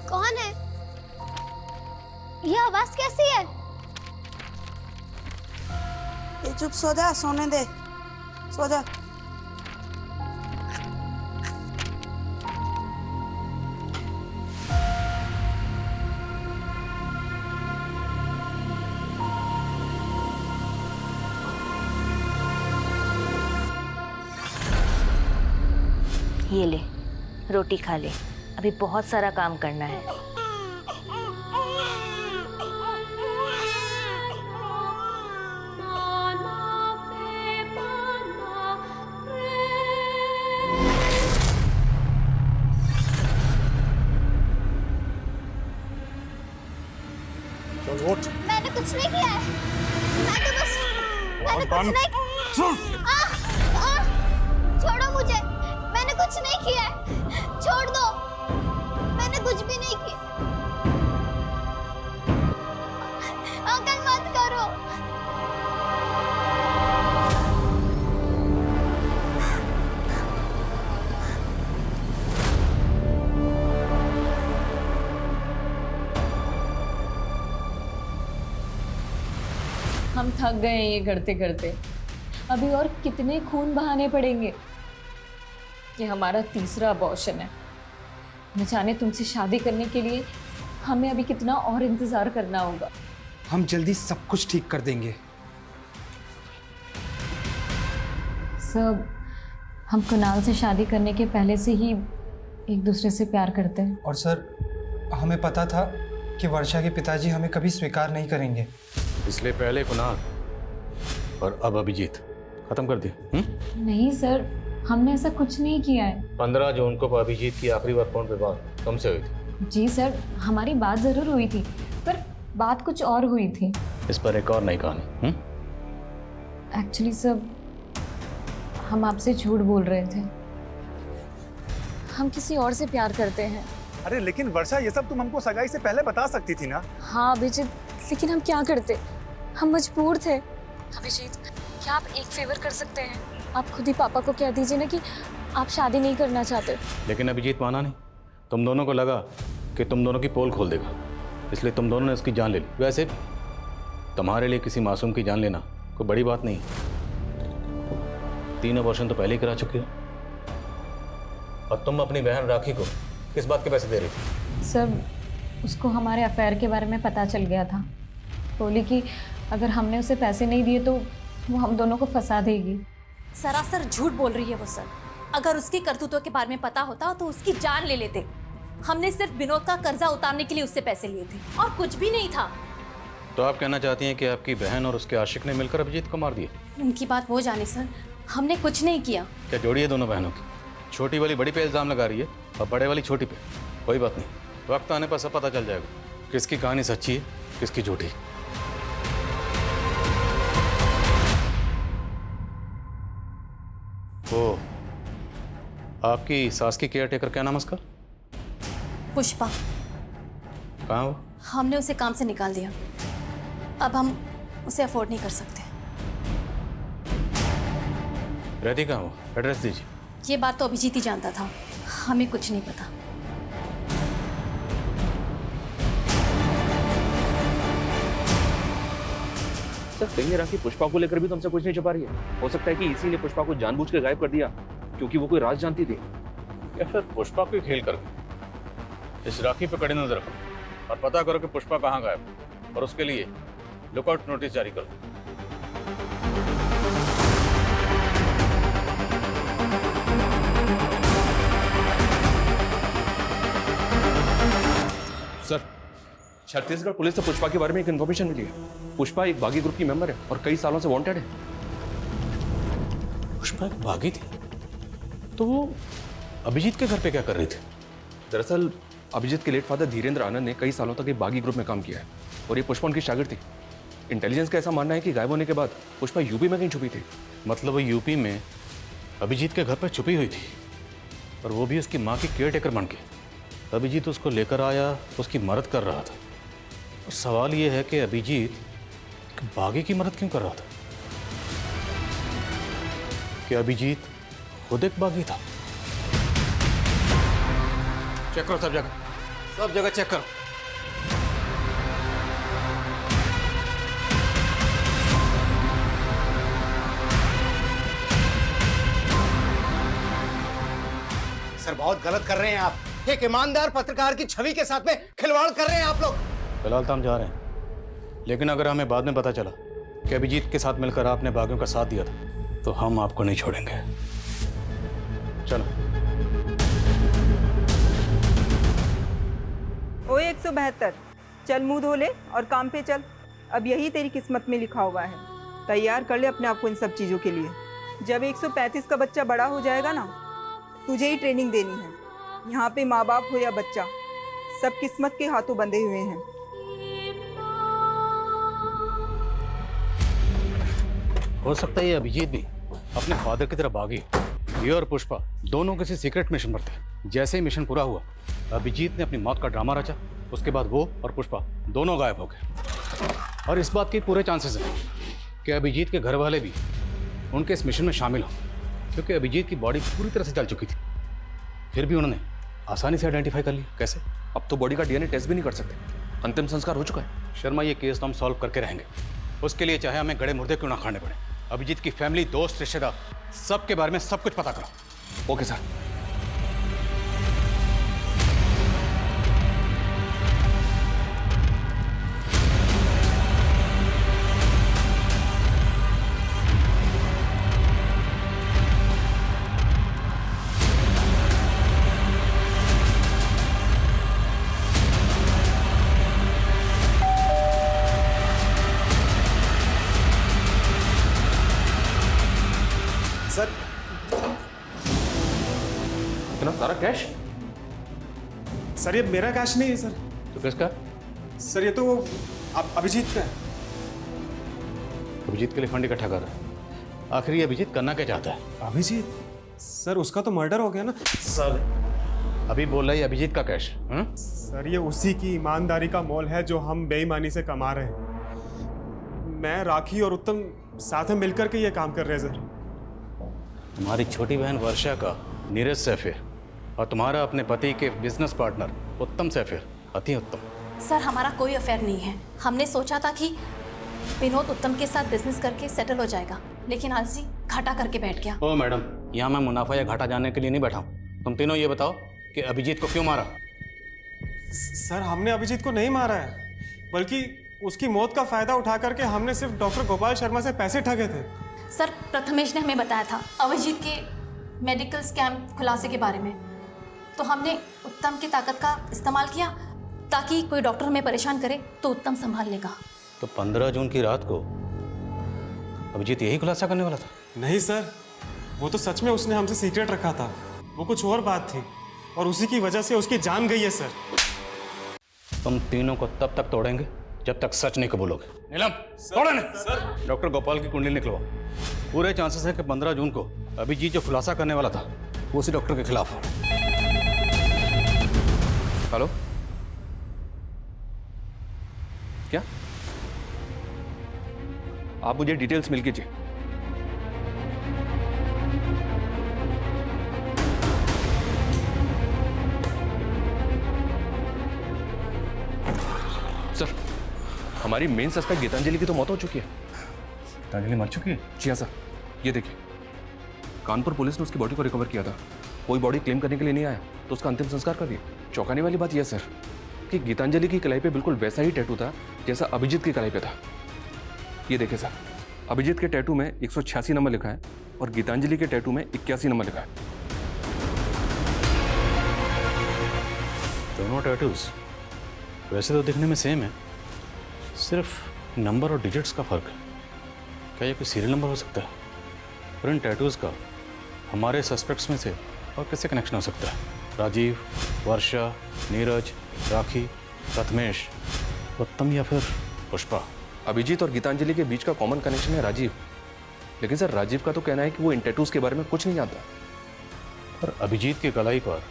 Speaker 9: कौन है? ये आवाज कैसी है?
Speaker 18: ये चुप सो जा, सोने दे, सो जा।
Speaker 19: ये ले, रोटी खा ले, अभी बहुत सारा काम करना है।
Speaker 9: मैंने कुछ नहीं किया है। मैंने कुछ नहीं छोड़ो मुझे, मैंने कुछ नहीं किया है, छोड़ दो, मैंने कुछ भी नहीं किया। अंकल मत करो।
Speaker 12: हम थक गए हैं ये करते करते, अभी और कितने खून बहाने पड़ेंगे। ये हमारा तीसरा अबॉर्शन है। न जाने तुमसे शादी करने के लिए हमें अभी कितना और इंतजार करना होगा।
Speaker 6: हम जल्दी सब कुछ ठीक कर देंगे।
Speaker 12: सब हम कुणाल से शादी करने के पहले से ही एक दूसरे से प्यार करते हैं।
Speaker 6: और सर, हमें पता था कि वर्षा के पिताजी हमें कभी स्वीकार नहीं करेंगे।
Speaker 2: इसलिए पहले कुणाल और अब अभिजीत खत्म कर दिया।
Speaker 12: नहीं सर, हमने ऐसा कुछ नहीं किया है।
Speaker 2: 15 जून को अभिजीत की आखिरी बार फोन पे बात तुमसे हुई थी।
Speaker 12: जी सर, हमारी बात जरूर हुई थी, पर बात कुछ और हुई थी।
Speaker 2: इस पर एक और नई कहानी।
Speaker 12: एक्चुअली सर, हम आपसे झूठ बोल रहे थे। हम किसी और से प्यार करते हैं।
Speaker 1: अरे लेकिन वर्षा, ये सब तुम हमको सगाई से पहले बता सकती थी ना।
Speaker 12: हाँ अभिजीत, लेकिन हम क्या करते, हम मजबूर थे। अभिजीत, क्या आप एक फेवर कर सकते हैं? आप खुद ही पापा को कह दीजिए ना कि आप शादी नहीं करना चाहते।
Speaker 2: लेकिन अभिजीत माना नहीं। तुम दोनों को लगा कि तुम दोनों की पोल खोल देगा, इसलिए तुम दोनों ने उसकी जान ले ली। वैसे तुम्हारे लिए किसी मासूम की जान लेना कोई बड़ी बात नहीं। 3 अबॉर्शन तो पहले ही करा चुके हो, और तुम अपनी बहन राखी को किस बात के पैसे दे रही थी?
Speaker 12: सर, उसको हमारे अफेयर के बारे में पता चल गया था। बोली कि अगर हमने उसे पैसे नहीं दिए तो वो हम दोनों को फंसा देगी।
Speaker 10: सरासर झूठ बोल रही है वो सर। अगर उसकी करतूतों के बारे में पता होता तो उसकी जान ले लेते। हमने सिर्फ विनोद का कर्जा उतारने के लिए उससे पैसे लिए थे और कुछ भी नहीं था।
Speaker 2: तो आप कहना चाहती हैं कि आपकी बहन और उसके आशिक ने मिलकर अभिजीत को मार दिया?
Speaker 10: उनकी बात वो जाने सर, हमने कुछ नहीं किया।
Speaker 2: क्या जोड़ी है दोनों बहनों की? छोटी वाली बड़ी पे इल्जाम लगा रही है और बड़े वाली छोटी पे। कोई बात नहीं, वक्त आने पर सब पता चल जाएगा किसकी कहानी सच्ची है, किसकी झूठी। ओ, आपकी सास की केयर टेकर, क्या नाम है उसका?
Speaker 10: पुष्पा।
Speaker 2: कहाँ वो?
Speaker 10: हमने उसे काम से निकाल दिया। अब हम उसे अफोर्ड नहीं कर सकते।
Speaker 2: रहती कहाँ वो? एड्रेस दीजिए।
Speaker 10: ये बात तो अभिजीत ही जानता था, हमें कुछ नहीं पता।
Speaker 11: सर कहीं ये राखी पुष्पा को लेकर भी तो हमसे कुछ नहीं छुपा रही है। हो सकता है कि इसी ने पुष्पा को जानबूझ के गायब कर दिया क्योंकि वो कोई राज जानती थी।
Speaker 2: या फिर पुष्पा को खेल कर इस राखी पे कड़ी नजर रखो और पता करो कि पुष्पा कहाँ गायब है, और उसके लिए लुकआउट नोटिस जारी करो।
Speaker 11: सर छत्तीसगढ़ पुलिस से पुष्पा के बारे में एक इन्फॉर्मेशन मिली है। पुष्पा एक बागी ग्रुप की मेंबर है और कई सालों से वांटेड है।
Speaker 2: पुष्पा एक बागी थी तो वो अभिजीत के घर पे क्या कर रही थी?
Speaker 11: दरअसल अभिजीत के लेट फादर धीरेन्द्र आनंद ने कई सालों तक एक बागी ग्रुप में काम किया है और ये पुष्पा उनकी शागिर्द थी। इंटेलिजेंस का ऐसा मानना है कि गायब होने के बाद पुष्पा यूपी में कहीं छुपी थी।
Speaker 2: मतलब वो यूपी में अभिजीत के घर पर छुपी हुई थी और वो भी उसकी माँ की केयरटेकर बन के। अभिजीत उसको लेकर आया, उसकी मदद कर रहा था। और सवाल ये है कि अभिजीत एक बागी की मदद क्यों कर रहा था? कि अभिजीत खुद एक बागी था? चेक करो सब जगह चेक करो।
Speaker 6: सर बहुत गलत कर रहे हैं आप। एक ईमानदार पत्रकार की छवि के साथ में खिलवाड़ कर रहे हैं आप लोग।
Speaker 2: फिलहाल तो हम जा रहे हैं, लेकिन अगर हमें बाद में पता चला कि अभिजीत के साथ मिलकर आपने बागियों का साथ दिया था तो हम आपको नहीं छोड़ेंगे। चलो।
Speaker 20: ओए 172, चल मुंह धो ले और काम पे चल। अब यही तेरी किस्मत में लिखा हुआ है। तैयार कर ले अपने आप को इन सब चीज़ों के लिए। जब 135 का बच्चा बड़ा हो जाएगा ना, तुझे ही ट्रेनिंग देनी है। यहाँ पे माँ बाप हो या बच्चा, सब किस्मत के हाथों बंधे हुए हैं।
Speaker 2: हो सकता है ये अभिजीत भी अपने फादर की तरह बागी है। ये और पुष्पा दोनों किसी सीक्रेट मिशन पर थे। जैसे ही मिशन पूरा हुआ, अभिजीत ने अपनी मौत का ड्रामा रचा। उसके बाद वो और पुष्पा दोनों गायब हो गए। और इस बात के पूरे चांसेस हैं कि अभिजीत के घर वाले भी उनके इस मिशन में शामिल हों, क्योंकि अभिजीत की बॉडी पूरी तरह से जल चुकी थी। फिर भी उन्होंने आसानी से आइडेंटिफाई कर ली। कैसे?
Speaker 11: अब तो बॉडी का डीएनए टेस्ट भी नहीं कर सकते। अंतिम संस्कार हो चुका है।
Speaker 2: शर्मा, ये केस तो हम सॉल्व करके रहेंगे। उसके लिए चाहे हमें गड़े मुर्दे क्यों ना खाने पड़े। अभिजीत की फैमिली, दोस्त, रिश्तेदार, सबके बारे में सब कुछ पता करो।
Speaker 11: Okay sir.
Speaker 5: सर
Speaker 11: इतना सारा कैश?
Speaker 5: सर ये मेरा कैश नहीं है सर।
Speaker 2: तो किसका?
Speaker 5: सर ये तो अभिजीत का है।
Speaker 2: अभिजीत के लिए फंड इकट्ठा कर रहा है। आखिर ये अभिजीत करना क्या चाहता है?
Speaker 5: अभिजीत? सर उसका तो मर्डर हो गया ना।
Speaker 2: सर अभी बोल रहा है अभिजीत का कैश।
Speaker 5: सर ये उसी की ईमानदारी का मोल है जो हम बेईमानी से कमा रहे हैं। मैं, राखी और उत्तम साथ में मिलकर के ये काम कर रहे हैं सर।
Speaker 2: तुम्हारी छोटी बहन वर्षा का नीरज से अफेयर और तुम्हारा अपने पति के बिजनेस पार्टनर उत्तम से अफेयर। अति उत्तम।
Speaker 10: सर हमारा कोई अफेयर नहीं है। हमने सोचा था कि विनोद उत्तम के साथ बिजनेस करके सेटल हो जाएगा, लेकिन आलसी घाटा करके बैठ गया।
Speaker 2: ओ मैडम, यहाँ मैं मुनाफा या घाटा जानने के लिए नहीं बैठा हूँ। तुम तीनों ये बताओ कि अभिजीत को क्यों मारा?
Speaker 5: सर हमने अभिजीत को नहीं मारा है, बल्कि उसकी मौत का फायदा उठा करके हमने सिर्फ डॉक्टर गोपाल शर्मा से पैसे ठगे थे।
Speaker 10: सर प्रथमेश ने हमें बताया था अभिजीत के मेडिकल स्कैम खुलासे के बारे में, तो हमने उत्तम की ताकत का इस्तेमाल किया ताकि कोई डॉक्टर हमें परेशान करे तो उत्तम संभाल लेगा।
Speaker 2: तो 15 जून की रात को अभिजीत यही खुलासा करने वाला था?
Speaker 5: नहीं सर, वो तो सच में उसने हमसे सीक्रेट रखा था। वो कुछ और बात थी और उसी की वजह से उसकी जान गई है सर।
Speaker 2: तुम तीनों को तब तक तोड़ेंगे जब तक सच नहीं कबूलोगे। नीलम, तोड़ो। डॉक्टर गोपाल की कुंडली निकलवा। पूरे चांसेस है कि 15 जून को अभिजीत जो खुलासा करने वाला था वो उसी डॉक्टर के खिलाफ हो।
Speaker 11: हेलो, क्या आप मुझे डिटेल्स मिल कीजिए। सर हमारी मेन सस्पेक्ट गीतांजलि की तो मौत हो चुकी है। गीतांजलि मर चुकी है? जी हाँ सर, ये देखिए, कानपुर पुलिस ने उसकी बॉडी को रिकवर किया था। कोई बॉडी क्लेम करने के लिए नहीं आया तो उसका अंतिम संस्कार कर दिया। चौंकाने वाली बात यह सर कि गीतांजलि की कलाई पे बिल्कुल वैसा ही टैटू था जैसा अभिजीत की कलाई पे था। ये देखिए सर, अभिजीत के टैटू में 186 नंबर लिखा है और गीतांजलि के टैटू में 81 नंबर लिखा है।
Speaker 2: दोनों टैटूज वैसे तो दिखने में सेम है, सिर्फ नंबर और डिजिट्स का फर्क है। क्या ये कोई सीरियल नंबर हो सकता है? और इन टैटूज का हमारे सस्पेक्ट्स में से और कैसे कनेक्शन हो सकता है? राजीव, वर्षा, नीरज, राखी, प्रथमेश, उत्तम या फिर पुष्पा?
Speaker 11: अभिजीत और गीतांजलि के बीच का कॉमन कनेक्शन है राजीव, लेकिन सर राजीव का तो कहना है कि वो इन टैटूज के बारे में कुछ नहीं जानता।
Speaker 2: पर अभिजीत की कलाई पर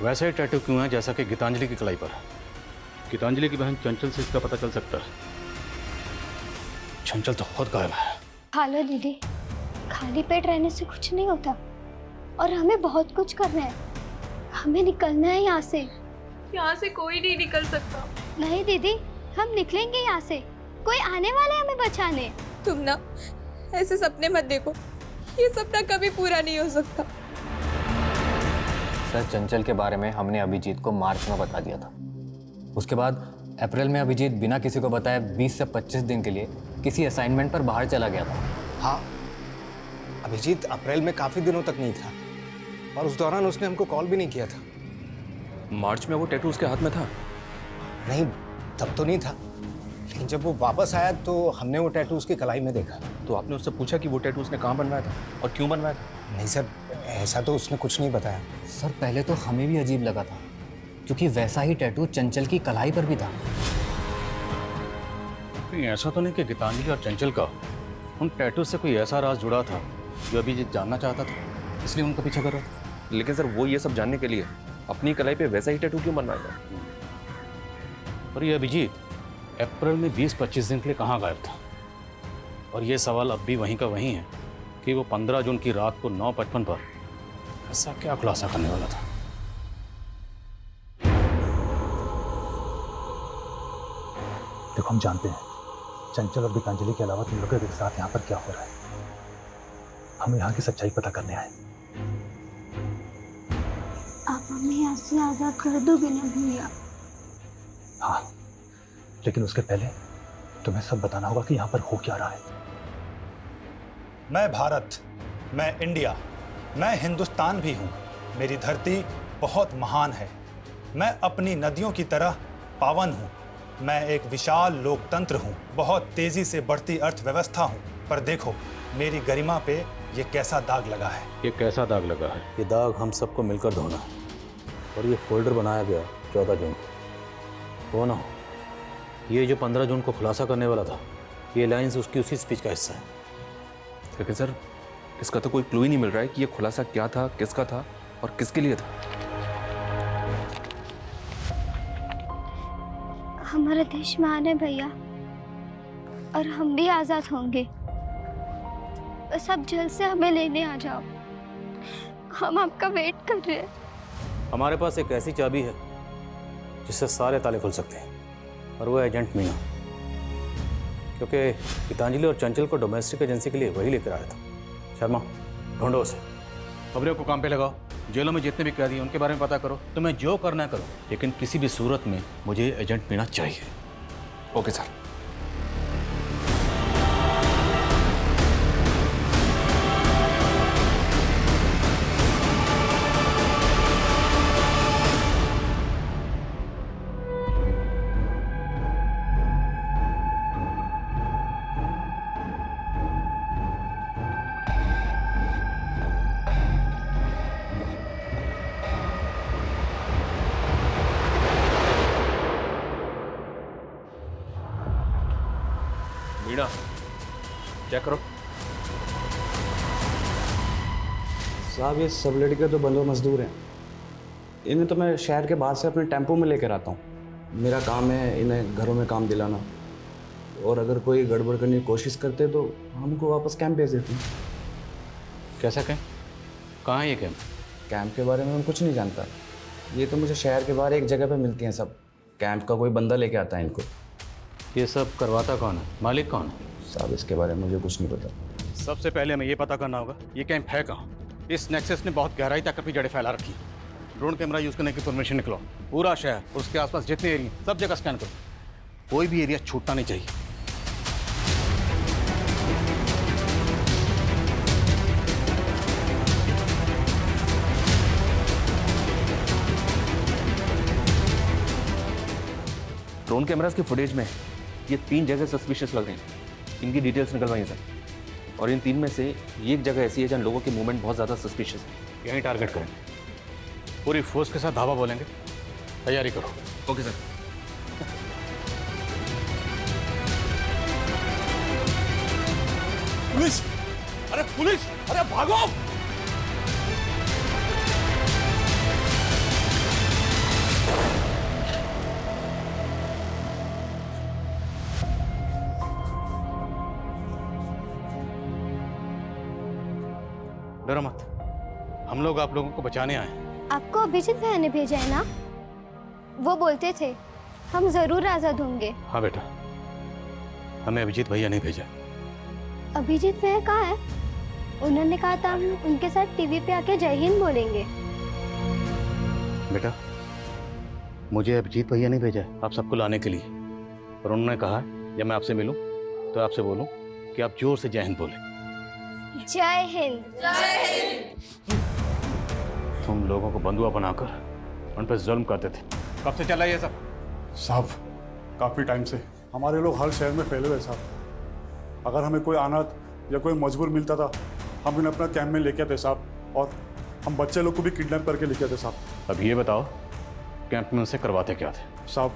Speaker 2: वैसा ही टैटू क्यों है जैसा कि गीतांजलि की कलाई पर है? गीतांजलि की बहन चंचल से इसका पता चल सकता है। चंचल तो खुद गायब है।
Speaker 9: खा लो दीदी, खाली पेट रहने से कुछ नहीं होता और हमें बहुत कुछ करना है। हमें निकलना है यहाँ से।
Speaker 21: यहाँ से कोई नहीं निकल सकता।
Speaker 9: नहीं दीदी, हम निकलेंगे यहाँ से। कोई आने वाला है हमें बचाने।
Speaker 21: तुम ना ऐसे सपने मत देखो, ये सपना कभी पूरा नहीं हो सकता।
Speaker 15: सर, चंचल के बारे में हमने अभिजीत को मार्च में बता दिया था। उसके बाद अप्रैल में अभिजीत बिना किसी को बताए 20 से 25 दिन के लिए किसी असाइनमेंट पर बाहर चला गया था।
Speaker 6: हाँ, अभिजीत अप्रैल में काफ़ी दिनों तक नहीं था और उस दौरान उसने हमको कॉल भी नहीं किया था।
Speaker 11: मार्च में वो टैटू उसके हाथ में था?
Speaker 6: नहीं, तब तो नहीं था, लेकिन जब वो वापस आया तो हमने वो टैटू उसकी कलाई में देखा।
Speaker 11: तो आपने उससे पूछा कि वो टैटू उसने कहाँ बनवाया था और क्यों बनवाया था?
Speaker 6: नहीं सर, ऐसा तो उसने कुछ नहीं बताया।
Speaker 15: सर, पहले तो हमें भी अजीब लगा था क्योंकि वैसा ही टैटू चंचल की कलाई पर भी था।
Speaker 2: कहीं ऐसा तो नहीं कि गीतांजलि और चंचल का उन टैटू से कोई ऐसा राज जुड़ा था जो अभिजीत जानना चाहता था, इसलिए उनका पीछा कर रहा था?
Speaker 11: लेकिन सर वो ये सब जानने के लिए अपनी कलाई पे वैसा ही टैटू क्यों बनवाएगा?
Speaker 2: और ये अभिजीत अप्रैल में 20-25 दिन के लिए कहाँ गायब था? और ये सवाल अब भी वहीं का वहीं है कि वो 15 जून की रात को 9:55 पर ऐसा क्या खुलासा करने वाला था?
Speaker 1: देखो, हम जानते हैं चंचल और गीतांजलि के अलावा तुम लोगों के साथ यहाँ पर क्या हो रहा है। हम यहाँ की सच्चाई पता करने आए।
Speaker 9: आप हमें यहाँ से आजाद कर दोगे ना भैया?
Speaker 1: हाँ, लेकिन उसके पहले तुम्हें सब बताना होगा कि यहाँ पर हो क्या रहा है। मैं भारत, मैं इंडिया, मैं हिंदुस्तान भी हूँ। मेरी धरती बहुत महान है। मैं अपनी नदियों की तरह पावन हूँ। मैं एक विशाल लोकतंत्र हूँ, बहुत तेजी से बढ़ती अर्थव्यवस्था हूँ। पर देखो, मेरी गरिमा पे ये कैसा दाग लगा है।
Speaker 2: ये कैसा दाग लगा है? ये दाग हम सबको मिलकर धोना है। और ये फोल्डर बनाया गया 14 जून को। ना हो, ये जो 15 जून को खुलासा करने वाला था, ये लाइन्स उसकी उसी स्पीच का हिस्सा है।
Speaker 11: लेकिन सर इसका तो कोई क्लू ही नहीं मिल रहा है कि ये खुलासा क्या था, किसका था और किसके लिए था।
Speaker 9: हमारा देश महान है भैया और हम भी आजाद होंगे। बस आप जल्द से हमें लेने आ जाओ। हम आपका वेट कर रहे हैं।
Speaker 2: हमारे पास एक ऐसी चाबी है जिससे सारे ताले खुल सकते हैं, और वो एजेंट मीना। क्योंकि गीतांजलि और चंचल को डोमेस्टिक एजेंसी के लिए वही लेकर आया था। शर्मा, ढूंढो उसे। खबरों को काम पे लगाओ। जेलों में जितने भी कैदी हैं उनके बारे में पता करो। तुम्हें जो करना है करो, लेकिन किसी भी सूरत में मुझे एजेंट मीना चाहिए।
Speaker 11: Okay sir. मीना, क्या करो?
Speaker 22: साहब, ये सब लड़के तो बंदो मजदूर हैं। इन्हें तो मैं शहर के बाहर से अपने टेम्पो में लेकर आता हूँ। मेरा काम है इन्हें घरों में काम दिलाना, और अगर कोई गड़बड़ करने की कोशिश करते तो हमको वापस कैंप भेज देते हैं।
Speaker 2: कैसा कैंप? कहाँ है ये कैंप?
Speaker 22: कैंप के बारे में हम कुछ नहीं जानता। ये तो मुझे शहर के बाहर एक जगह पे मिलती हैं सब। कैंप का कोई बंदा लेके आता है इनको।
Speaker 2: ये सब करवाता कौन है? मालिक कौन है?
Speaker 22: साहब इसके बारे में मुझे कुछ नहीं पता।
Speaker 2: सबसे पहले हमें ये पता करना होगा ये कैंप है कहाँ। इस नेक्सस ने बहुत गहराई तक अपनी जड़ें फैला रखी। ड्रोन कैमरा यूज करने की परमिशन निकलो। पूरा शहर और उसके आसपास जितने एरिया सब जगह स्कैन करो। कोई भी एरिया छूटना नहीं चाहिए।
Speaker 11: ड्रोन कैमरास के फुटेज में ये 3 जगह सस्पिशियस लग रही हैं। इनकी डिटेल्स निकलवाइए सर। और इन 3 में से एक जगह ऐसी है जहाँ लोगों के मूवमेंट बहुत ज़्यादा सस्पिशियस है।
Speaker 2: यहीं टारगेट करेंगे। पूरी फोर्स के साथ धावा बोलेंगे। तैयारी करो।
Speaker 11: Okay sir.
Speaker 17: पुलिस! अरे पुलिस! अरे भागो!
Speaker 2: डरो मत, हम लोग आप लोगों को बचाने आए हैं।
Speaker 9: आपको अभिजीत भैया ने भेजा है ना? वो बोलते थे हम जरूर आजाद होंगे।
Speaker 2: हाँ बेटा, हमें अभिजीत भैया नहीं भेजा।
Speaker 9: अभिजीत भैया कहाँ है? उन्होंने कहा था हम उनके साथ टीवी पे आके जय हिंद बोलेंगे।
Speaker 2: बेटा, मुझे अभिजीत भैया नहीं भेजा है आप सबको लाने के लिए। और उन्होंने कहा जब मैं आपसे मिलूं तो आपसे बोलूं कि आप जोर से जय हिंद बोलें।
Speaker 9: जय हिंद। जय हिंद।
Speaker 2: तुम लोगों को बंधुआ बनाकर उन पर जुल्म करते थे। कब से चला ये सब?
Speaker 17: साहब काफ़ी टाइम से हमारे लोग हर शहर में फैले हुए साहब। अगर हमें कोई अनाथ या कोई मजबूर मिलता था हम इन्हें अपना कैंप में लेके आते साहब। और हम बच्चे लोग को भी किडनैप करके लेके आते साहब।
Speaker 2: अब ये बताओ कैंप में उनसे करवाते क्या थे?
Speaker 17: साहब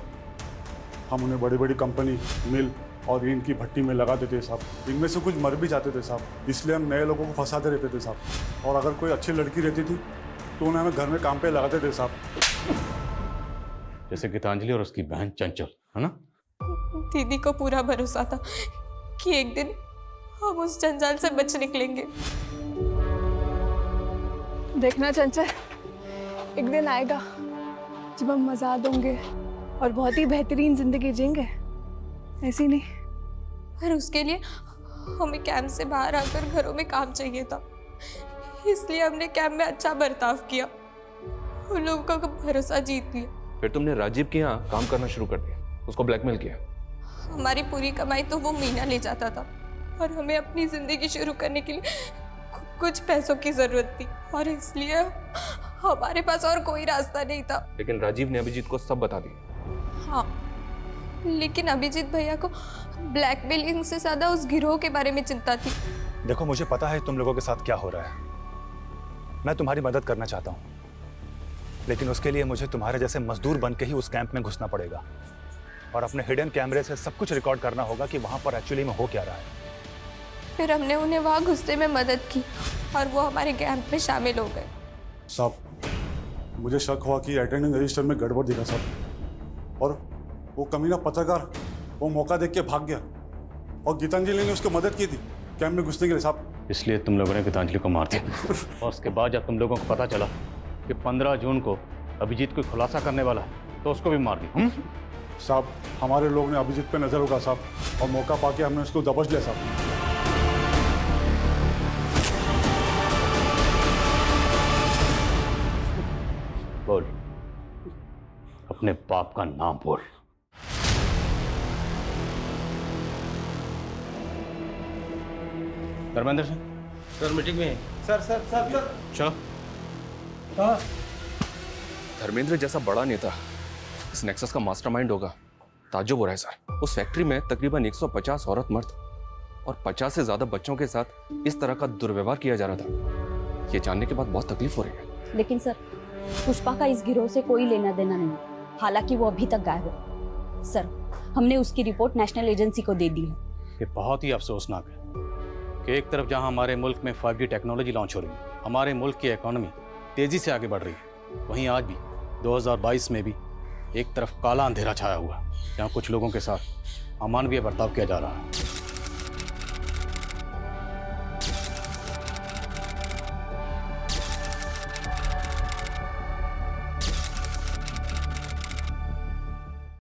Speaker 17: हम उन्हें बड़ी बड़ी कंपनी, मिल और इनकी भट्टी में लगा देते साहब। इनमें से कुछ मर भी जाते थे साहब। इसलिए हम नए लोगों को फंसाते रहते थे साहब। और अगर कोई अच्छी लड़की रहती थी तो उन्हें हमें घर में काम पे लगाते थे साहब।
Speaker 2: जैसे गीतांजलि और उसकी बहन चंचल, है ना?
Speaker 21: दीदी को पूरा भरोसा था कि एक दिन हम उस जंजाल से बच निकलेंगे।
Speaker 4: देखना चंचल, एक दिन आएगा जब हम आजाद होंगे और बहुत ही बेहतरीन जिंदगी जिएंगे, ऐसी नहीं।
Speaker 21: पर उसके लिए हमें कैंप से बाहर आकर घरों में काम चाहिए था, इसलिए हमने कैंप में अच्छा बर्ताव किया, उन लोगों का भरोसा जीत लिया।
Speaker 11: फिर तुमने राजीव के यहाँ काम करना शुरू कर दिया, उसको ब्लैकमेल किया।
Speaker 21: हमारी पूरी कमाई तो वो मीना ले जाता था और हमें अपनी जिंदगी शुरू करने के लिए कुछ पैसों की जरूरत थी और इसलिए हमारे पास और कोई रास्ता नहीं था।
Speaker 11: लेकिन राजीव ने अभिजीत को सब बता दिया।
Speaker 21: हाँ, लेकिन अभिजीत भैया को ब्लैकमेलिंग से ज्यादा उस गिरोह के बारे में चिंता थी।
Speaker 1: देखो, मुझे पता है तुम लोगों के साथ क्या हो रहा है। मैं तुम्हारी मदद करना चाहता हूँ, लेकिन उसके लिए मुझे तुम्हारे जैसे मजदूर बन के ही उस कैंप में घुसना पड़ेगा और अपने हिडन कैमरे से सब कुछ रिकॉर्ड करना होगा कि वहाँ पर एक्चुअली में हो क्या रहा है।
Speaker 21: फिर हमने उन्हें वहाँ घुसने में मदद की और वो हमारे कैंप में शामिल हो गए।
Speaker 17: साहब, मुझे शक हुआ कि अटेंडेंस रजिस्टर में गड़बड़ दिखा साहब। और वो कमीना पत्रकार वो मौका देख के भाग गया और गीतांजलि ने उसकी मदद की थी कैंप में घुसने के लिए साहब।
Speaker 2: इसलिए तुम लोगों ने गीतांजलि को मार दिया। और उसके बाद जब तुम लोगों को पता चला कि 15 जून को अभिजीत को खुलासा करने वाला है तो उसको भी मार दिया।
Speaker 17: साहब, हमारे लोग ने अभिजीत पे नजर होगा साहब और मौका पाके हमने उसको दबोच लिया साहब।
Speaker 2: बोल, अपने बाप का नाम बोल। धर्मेंद्र सिंह
Speaker 3: सर मीटिंग में।
Speaker 5: सर सर सर सर
Speaker 2: चलो।
Speaker 11: धर्मेंद्र जैसा बड़ा नेता इस नेक्सस का मास्टरमाइंड होगा, ताज्जुब हो रहा है सर। उस फैक्ट्री में तकरीबन 150 औरत मर्द और 50 से ज्यादा बच्चों के साथ इस तरह का दुर्व्यवहार किया जा रहा था। ये जानने के बाद बहुत तकलीफ हो रही है।
Speaker 12: लेकिन सर, पुष्पा का इस गिरोह से कोई लेना देना नहीं, हालांकि वो अभी तक गायब है। सर, हमने उसकी रिपोर्ट नेशनल एजेंसी को दे दी है।
Speaker 2: ये बहुत ही अफसोसनाक है कि एक तरफ जहां हमारे मुल्क में 5G टेक्नोलॉजी लॉन्च हो रही है, हमारे मुल्क की इकोनॉमी तेजी से आगे बढ़ रही है, वहीं आज भी 2022 में भी एक तरफ काला अंधेरा छाया हुआ है जहां कुछ लोगों के साथ अमानवीय बर्ताव किया जा रहा है।